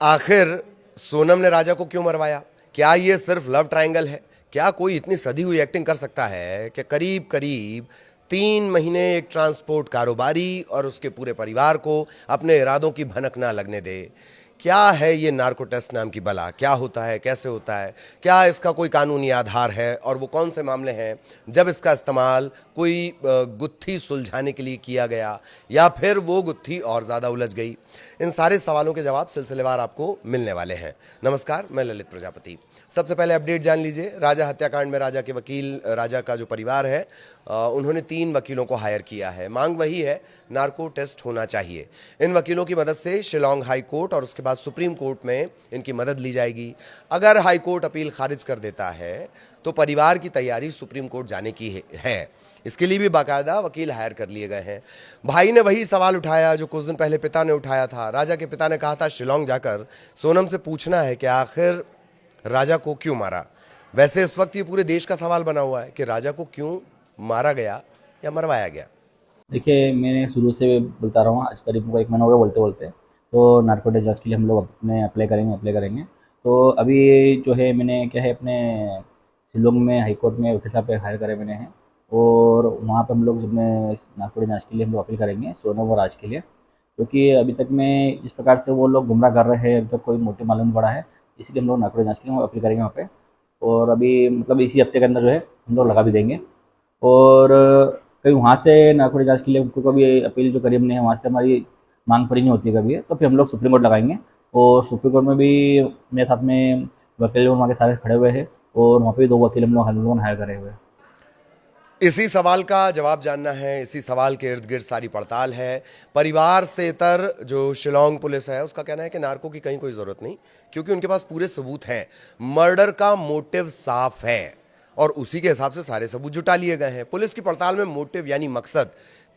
आखिर सोनम ने राजा को क्यों मरवाया? क्या ये सिर्फ लव ट्रायंगल है? क्या कोई इतनी सधी हुई एक्टिंग कर सकता है कि करीब करीब 3 महीने एक ट्रांसपोर्ट कारोबारी और उसके पूरे परिवार को अपने इरादों की भनक ना लगने दे? क्या है ये नार्को टेस्ट नाम की बला? क्या होता है, कैसे होता है, क्या इसका कोई कानूनी आधार है और वो कौन से मामले हैं जब इसका इस्तेमाल कोई गुत्थी सुलझाने के लिए किया गया या फिर वो गुत्थी और ज़्यादा उलझ गई? इन सारे सवालों के जवाब सिलसिलेवार आपको मिलने वाले हैं। नमस्कार, मैं ललित प्रजापति। सबसे पहले अपडेट जान लीजिए। राजा हत्याकांड में राजा के वकील, राजा का जो परिवार है, उन्होंने 3 वकीलों को हायर किया है। मांग वही है, नार्को टेस्ट होना चाहिए। इन वकीलों की मदद से शिलांग हाई कोर्ट और उसके बाद सुप्रीम कोर्ट में इनकी मदद ली जाएगी। अगर हाई कोर्ट अपील खारिज कर देता है तो परिवार की तैयारी सुप्रीम कोर्ट जाने की है। इसके लिए भी बाकायदा वकील हायर कर लिए गए हैं। भाई ने वही सवाल उठाया जो कुछ दिन पहले पिता ने उठाया था। राजा के पिता ने कहा था शिलांग जाकर सोनम से पूछना है कि आखिर राजा को क्यों मारा। वैसे इस वक्त ये पूरे देश का सवाल बना हुआ है कि राजा को क्यों मारा गया या मरवाया गया। देखिए, मैंने शुरू से बोलता रहा हूँ, आज करीब हमको 1 महीना हो गया बोलते बोलते। तो नार्कोटिक जांच के लिए हम लोग अपने अप्लाई करेंगे। तो अभी जो है मैंने क्या है अपने शिलोंग में हाई कोर्ट में वकील साहब पे हायर करे मैंने हैं। और वहाँ पे हम लोग जब मैं नार्कोटिक जांच के लिए हम लोग अपील करेंगे सोनम और राज के लिए, क्योंकि अभी तक में जिस प्रकार से वो लोग गुमराह कर रहे हैं, अभी तक कोई मोटिव मालूम नहीं पड़ा है। इसीलिए हम लोग नार्कोटिक जांच के लिए अपील करेंगे वहाँ पे। और अभी मतलब इसी हफ्ते के अंदर जो है हम लोग लगा भी देंगे। और कहीं वहाँ से नागपुर जांच के लिए उनको कभी अपील जो करी हमने है वहाँ से हमारी मांग पूरी नहीं होती कभी है, तो फिर हम लोग सुप्रीम कोर्ट लगाएंगे। और सुप्रीम कोर्ट में भी मेरे साथ में वकील वहाँ के सारे खड़े हुए हैं। और वहाँ पे भी 2 वकील हम लोगों ने हायर करे हुए हैं। इसी सवाल का जवाब जानना है, इसी सवाल के इर्द गिर्द सारी पड़ताल है। परिवार से इतर जो शिलांग पुलिस है उसका कहना है कि नार्को की कहीं कोई ज़रूरत नहीं, क्योंकि उनके पास पूरे सबूत हैं। मर्डर का मोटिव साफ है और उसी के हिसाब से सारे सबूत जुटा लिए गए हैं। पुलिस की पड़ताल में मोटिव यानी मकसद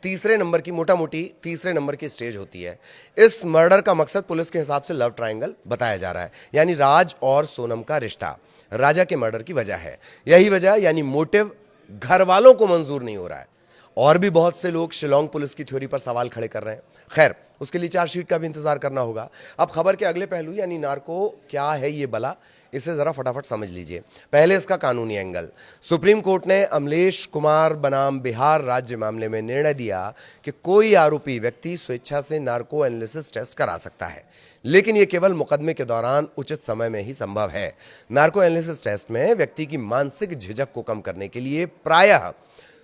तीसरे नंबर की, मोटा मोटी तीसरे नंबर की स्टेज होती है। इस मर्डर का मकसद पुलिस के हिसाब से लव ट्रायंगल बताया जा रहा है, यानी राज और सोनम का रिश्ता राजा के मर्डर की वजह है। यही वजह यानी मोटिव घर वालों को मंजूर नहीं हो रहा है। और भी बहुत से लोग शिलांग पुलिस की थ्योरी पर सवाल खड़े कर रहे हैं। खैर, उसके लिए चार्जशीट का भी इंतजार करना होगा। अब खबर के अगले पहलू यानी नार्को क्या है ये बला, इसे जरा फटाफट समझ लीजिए। पहले इसका कानूनी एंगल। सुप्रीम कोर्ट ने अमलेश कुमार बनाम बिहार राज्य मामले में निर्णय दिया कि कोई आरोपी व्यक्ति स्वेच्छा से नार्को एनालिसिस टेस्ट करा सकता है, लेकिन यह केवल मुकदमे के दौरान उचित समय में ही संभव है। नार्को एनालिसिस टेस्ट में व्यक्ति की मानसिक झिझक को कम करने के लिए प्रायः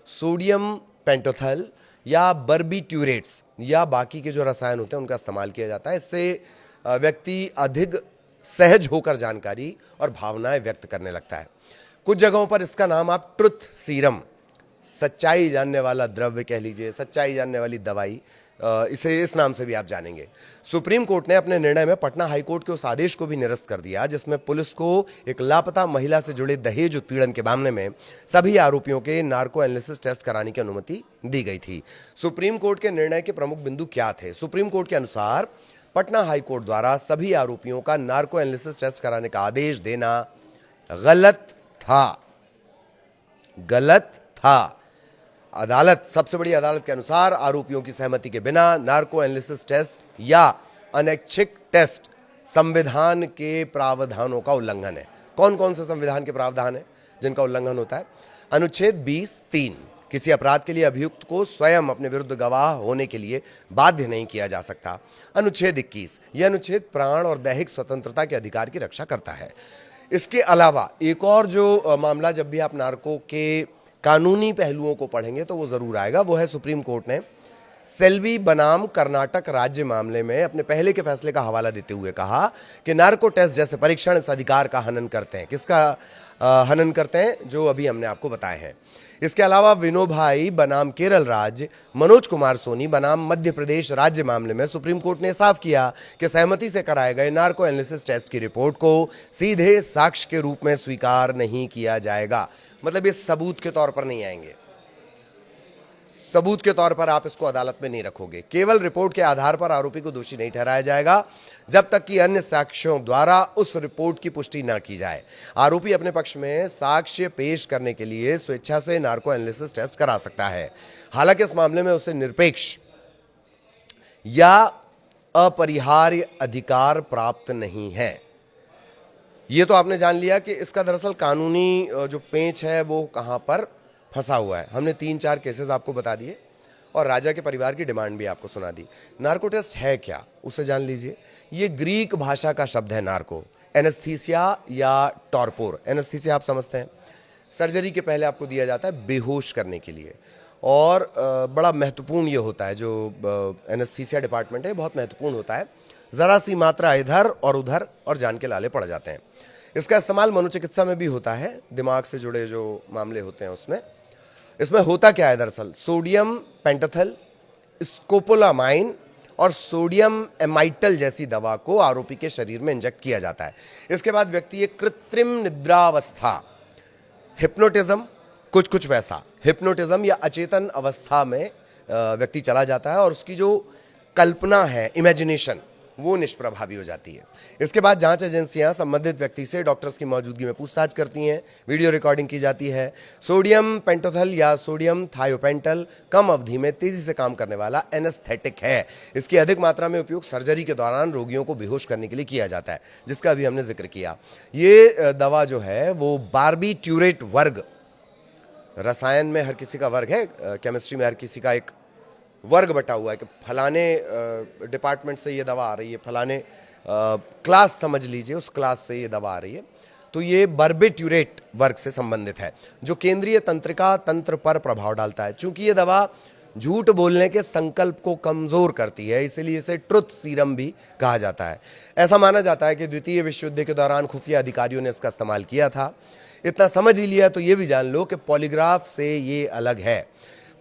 सोडियम पेंटोथल या बर्बिट्यूरेट्स या बाकी के जो रसायन होते हैं उनका इस्तेमाल किया जाता है। इससे व्यक्ति अधिक सहज होकर जानकारी और भावनाएं व्यक्त करने लगता है। कुछ जगहों पर इसका नाम आप ट्रुथ सीरम, सच्चाई जानने वाला द्रव्य कह लीजिए, सच्चाई जानने वाली दवाई, इसे इस नाम से भी आप जानेंगे। सुप्रीम कोर्ट ने अपने निर्णय में पटना हाईकोर्ट के उस आदेश को भी निरस्त कर दिया जिसमें पुलिस को एक लापता महिला से जुड़े दहेज उत्पीड़न के मामले में सभी आरोपियों के नार्को एनालिसिस टेस्ट कराने की अनुमति दी गई थी। सुप्रीम कोर्ट के निर्णय के प्रमुख बिंदु क्या थे? सुप्रीम कोर्ट के अनुसार पटना हाईकोर्ट द्वारा सभी आरोपियों का नार्को एनालिसिस टेस्ट कराने का आदेश देना गलत था। गलत था। अदालत, सबसे बड़ी अदालत के अनुसार आरोपियों की सहमति के बिना नार्को एनालिसिस टेस्ट या अनैच्छिक टेस्ट संविधान के प्रावधानों का उल्लंघन है। कौन कौन से संविधान के प्रावधान है जिनका उल्लंघन होता है? अनुच्छेद 20(3), किसी अपराध के लिए अभियुक्त को स्वयं अपने विरुद्ध गवाह होने के लिए बाध्य नहीं किया जा सकता। अनुच्छेद 21, यह अनुच्छेद प्राण और दैहिक स्वतंत्रता के अधिकार की रक्षा करता है। इसके अलावा एक और जो मामला, जब भी आप नार्को के कानूनी पहलुओं को पढ़ेंगे तो वो जरूर आएगा, वो है सुप्रीम कोर्ट ने सेल्वी बनाम कर्नाटक राज्य मामले में अपने पहले के फैसले का हवाला देते हुए कहा कि नार्को टेस्ट जैसे परीक्षण इस अधिकार का हनन करते हैं। किसका हनन करते हैं? जो अभी हमने आपको बताए हैं। इसके अलावा विनोभाई बनाम केरल राज्य, मनोज कुमार सोनी बनाम मध्य प्रदेश राज्य मामले में सुप्रीम कोर्ट ने साफ किया कि सहमति से कराए गए नार्को एनालिसिस टेस्ट की रिपोर्ट को सीधे साक्ष्य के रूप में स्वीकार नहीं किया जाएगा। मतलब ये सबूत के तौर पर नहीं आएंगे, सबूत के तौर पर आप इसको अदालत में नहीं रखोगे। केवल रिपोर्ट के आधार पर आरोपी को दोषी नहीं ठहराया जाएगा जब तक कि अन्य साक्ष्यों द्वारा उस रिपोर्ट की पुष्टि न की जाए। आरोपी अपने पक्ष में साक्ष्य पेश करने के लिए स्वेच्छा से नार्को एनालिसिस टेस्ट करा सकता है। हालांकि इस मामले में उसे निरपेक्ष या अपरिहार्य अधिकार प्राप्त नहीं है। ये तो आपने जान लिया कि इसका दरअसल कानूनी जो पेंच है वो कहाँ पर फंसा हुआ है। हमने 3-4 केसेस आपको बता दिए और राजा के परिवार की डिमांड भी आपको सुना दी। नार्को टेस्ट है क्या, उसे जान लीजिए। ये ग्रीक भाषा का शब्द है नार्को, एनेस्थीसिया या टॉर्पोर। एनेस्थीसिया आप समझते हैं, सर्जरी के पहले आपको दिया जाता है बेहोश करने के लिए, और बड़ा महत्वपूर्ण ये होता है, जो एनेस्थीसिया डिपार्टमेंट है बहुत महत्वपूर्ण होता है। ज़रा सी मात्रा इधर और उधर और जान के लाले पड़ जाते हैं। इसका इस्तेमाल मनोचिकित्सा में भी होता है, दिमाग से जुड़े जो मामले होते हैं उसमें। इसमें होता क्या है दरअसल, सोडियम पेंटाथल, स्कोपोलामाइन और सोडियम एमाइटल जैसी दवा को आरोपी के शरीर में इंजेक्ट किया जाता है। इसके बाद व्यक्ति एक कृत्रिम निद्रावस्था, हिप्नोटिज्म, कुछ वैसा हिप्नोटिज्म या अचेतन अवस्था में व्यक्ति चला जाता है और उसकी जो कल्पना है, इमेजिनेशन, वो निष्प्रभावी हो जाती है। इसके बाद जांच एजेंसियां संबंधित व्यक्ति से डॉक्टर्स की मौजूदगी में पूछताछ करती हैं, वीडियो रिकॉर्डिंग की जाती है। सोडियम पेंटोथल या सोडियम थायोपेंटल कम अवधि में तेजी से काम करने वाला एनेस्थेटिक है। इसकी अधिक मात्रा में उपयोग सर्जरी के दौरान रोगियों को बेहोश करने के लिए किया जाता है, जिसका अभी हमने जिक्र किया। ये दवा जो है वो बार्बिट्यूरेट वर्ग, रसायन में हर किसी का वर्ग है, केमिस्ट्री में हर किसी का एक वर्ग बटा हुआ है कि फलाने डिपार्टमेंट से ये दवा आ रही है, फलाने क्लास समझ लीजिए, उस क्लास से ये दवा आ रही है। तो ये बार्बिट्यूरेट वर्ग से संबंधित है, जो केंद्रीय तंत्रिका तंत्र पर प्रभाव डालता है। चूंकि ये दवा झूठ बोलने के संकल्प को कमजोर करती है, इसलिए इसे ट्रुथ सीरम भी कहा जाता है। ऐसा माना जाता है कि द्वितीय विश्व युद्ध के दौरान खुफिया अधिकारियों ने इसका इस्तेमाल किया था। इतना समझ ही लिया तो ये भी जान लो कि पॉलीग्राफ से ये अलग है।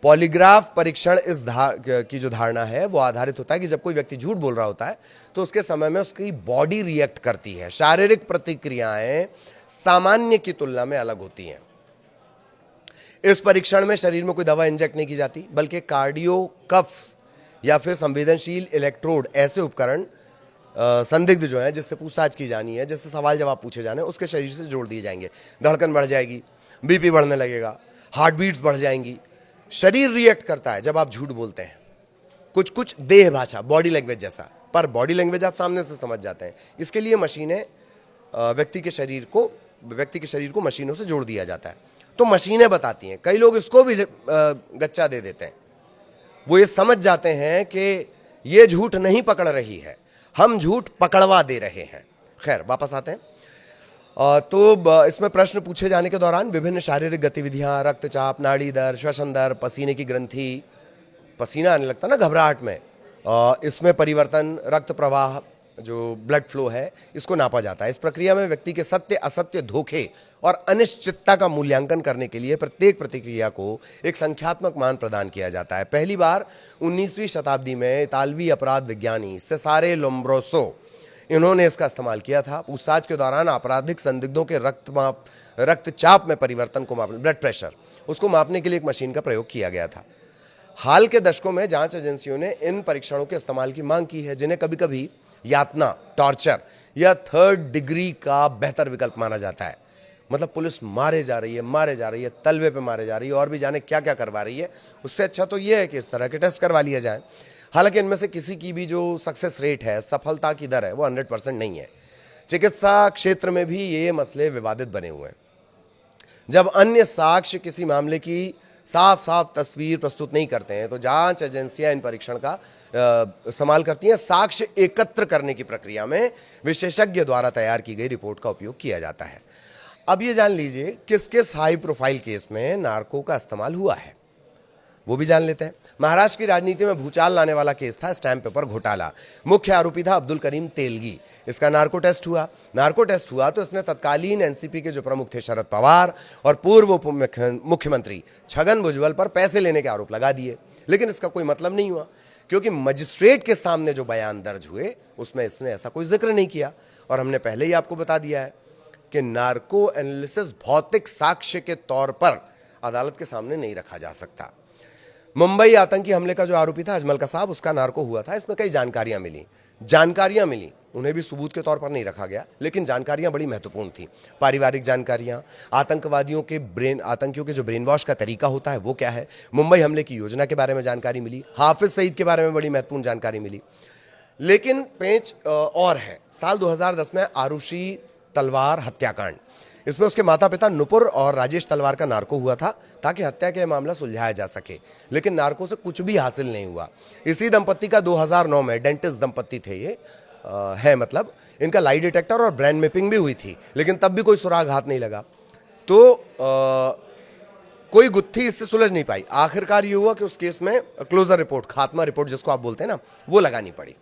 पॉलीग्राफ परीक्षण की जो धारणा है वो आधारित होता है कि जब कोई व्यक्ति झूठ बोल रहा होता है तो उसके समय में उसकी बॉडी रिएक्ट करती है, शारीरिक प्रतिक्रियाएं सामान्य की तुलना में अलग होती हैं। इस परीक्षण में शरीर में कोई दवा इंजेक्ट नहीं की जाती, बल्कि कार्डियो कफ्स या फिर संवेदनशील इलेक्ट्रोड, ऐसे उपकरण संदिग्ध जो है, जिससे पूछताछ की जानी है, जिससे सवाल जवाब पूछे जाने, उसके शरीर से जोड़ दिए जाएंगे। धड़कन बढ़ जाएगी, बीपी बढ़ने लगेगा, हार्ट बीट्स बढ़ जाएंगी। शरीर रिएक्ट करता है जब आप झूठ बोलते हैं, कुछ देह भाषा, बॉडी लैंग्वेज जैसा, पर बॉडी लैंग्वेज आप सामने से समझ जाते हैं। इसके लिए मशीनें व्यक्ति के शरीर को मशीनों से जोड़ दिया जाता है, तो मशीनें बताती हैं। कई लोग इसको भी गच्चा दे देते हैं, वो ये समझ जाते हैं कि ये झूठ नहीं पकड़ रही है, हम झूठ पकड़वा दे रहे हैं। खैर, वापस आते हैं। तो इसमें प्रश्न पूछे जाने के दौरान विभिन्न शारीरिक गतिविधियां, रक्तचाप, नाड़ी दर, श्वसन दर, पसीने की ग्रंथि, पसीना आने लगता ना घबराहट में, इसमें परिवर्तन, रक्त प्रवाह, जो ब्लड फ्लो है, इसको नापा जाता है। इस प्रक्रिया में व्यक्ति के सत्य, असत्य, धोखे और अनिश्चितता का मूल्यांकन करने के लिए प्रत्येक प्रतिक्रिया को एक संख्यात्मक मान प्रदान किया जाता है। पहली बार 19वीं शताब्दी में इतालवी अपराध विज्ञानी सेसारे लोम्ब्रोसो, इन्होंने इसका इस्तेमाल किया था। पूछताछ के दौरान आपराधिक संदिग्धों के रक्तचाप में परिवर्तन को मापने, ब्लड प्रेशर, उसको मापने के लिए एक मशीन का प्रयोग किया गया था। हाल के दशकों में जांच एजेंसियों ने इन परीक्षणों के इस्तेमाल की मांग की है, जिन्हें कभी कभी यातना, टॉर्चर या थर्ड डिग्री का बेहतर विकल्प माना जाता है। मतलब पुलिस मारे जा रही है, तलवे पे मारे जा रही है, और भी जाने क्या क्या करवा रही है। उससे अच्छा तो यह है कि इस तरह के टेस्ट करवा लिया जाए। हालांकि इनमें से किसी की भी जो सक्सेस रेट है, सफलता की दर है, वो 100% नहीं है। चिकित्सा क्षेत्र में भी ये मसले विवादित बने हुए हैं। जब अन्य साक्ष्य किसी मामले की साफ साफ तस्वीर प्रस्तुत नहीं करते हैं, तो जांच एजेंसियां इन परीक्षण का इस्तेमाल करती हैं। साक्ष्य एकत्र करने की प्रक्रिया में विशेषज्ञ द्वारा तैयार की गई रिपोर्ट का उपयोग किया जाता है। अब ये जान लीजिए किस किस हाई प्रोफाइल केस में नार्को का इस्तेमाल हुआ है, वो भी जान लेते हैं। महाराष्ट्र की राजनीति में भूचाल लाने वाला केस था स्टैंप पेपर घोटाला। मुख्य आरोपी था अब्दुल करीम तेलगी। इसका नार्को टेस्ट हुआ तो इसने तत्कालीन एनसीपी के जो प्रमुख थे शरद पवार और पूर्व उप मुख्यमंत्री छगन भुजबल पर पैसे लेने के आरोप लगा दिए। लेकिन इसका कोई मतलब नहीं हुआ, क्योंकि मजिस्ट्रेट के सामने जो बयान दर्ज हुए उसमें इसने ऐसा कोई जिक्र नहीं किया। और हमने पहले ही आपको बता दिया है कि नार्को एनालिसिस भौतिक साक्ष्य के तौर पर अदालत के सामने नहीं रखा जा सकता। मुंबई आतंकी हमले का जो आरोपी था अजमल कसाब, उसका नार्को हुआ था। इसमें कई जानकारियां मिली, उन्हें भी सबूत के तौर पर नहीं रखा गया, लेकिन जानकारियां बड़ी महत्वपूर्ण थी। पारिवारिक जानकारियां, आतंकियों के जो ब्रेन वॉश का तरीका होता है वो क्या है, मुंबई हमले की योजना के बारे में जानकारी मिली, हाफिज सईद के बारे में बड़ी महत्वपूर्ण जानकारी मिली। लेकिन पेंच और है। साल 2010 में आरुषि तलवार हत्याकांड, इसमें उसके माता पिता नुपुर और राजेश तलवार का नार्को हुआ था ताकि हत्या का मामला सुलझाया जा सके, लेकिन नार्को से कुछ भी हासिल नहीं हुआ। इसी दंपत्ति का 2009 में, डेंटिस्ट दंपत्ति थे ये, है मतलब, इनका लाई डिटेक्टर और ब्रेन मैपिंग भी हुई थी, लेकिन तब भी कोई सुराग हाथ नहीं लगा। तो कोई गुत्थी इससे सुलझ नहीं पाई। आखिरकार ये हुआ कि उस केस में क्लोजर रिपोर्ट, खात्मा रिपोर्ट जिसको आप बोलते हैं ना, वो लगानी पड़ी।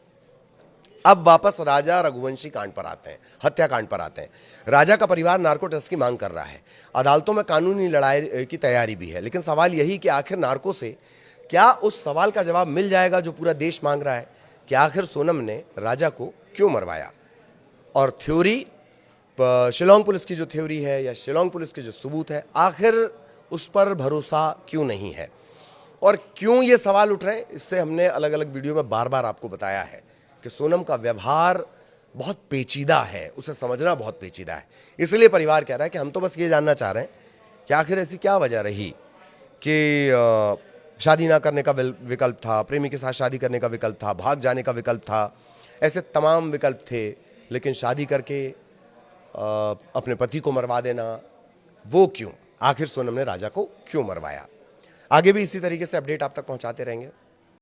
अब वापस राजा रघुवंशी कांड पर आते हैं, हत्याकांड पर आते हैं। राजा का परिवार नार्को टेस्ट की मांग कर रहा है। अदालतों में कानूनी लड़ाई की तैयारी भी है, लेकिन सवाल यही कि आखिर नार्को से क्या उस सवाल का जवाब मिल जाएगा जो पूरा देश मांग रहा है कि आखिर सोनम ने राजा को क्यों मरवाया। और थ्योरी, शिलोंग पुलिस की जो थ्योरी है या शिलोंग पुलिस के जो सबूत है, आखिर उस पर भरोसा क्यों नहीं है और क्यों ये सवाल उठ रहे हैं, इससे हमने अलग अलग वीडियो में बार बार आपको बताया है कि सोनम का व्यवहार बहुत पेचीदा है, उसे समझना बहुत पेचीदा है। इसलिए परिवार कह रहा है कि हम तो बस ये जानना चाह रहे हैं कि आखिर ऐसी क्या वजह रही कि शादी ना करने का विकल्प था, प्रेमी के साथ शादी करने का विकल्प था, भाग जाने का विकल्प था, ऐसे तमाम विकल्प थे, लेकिन शादी करके अपने पति को मरवा देना, वो क्यों? आखिर सोनम ने राजा को क्यों मरवाया? आगे भी इसी तरीके से अपडेट आप तक पहुंचाते रहेंगे।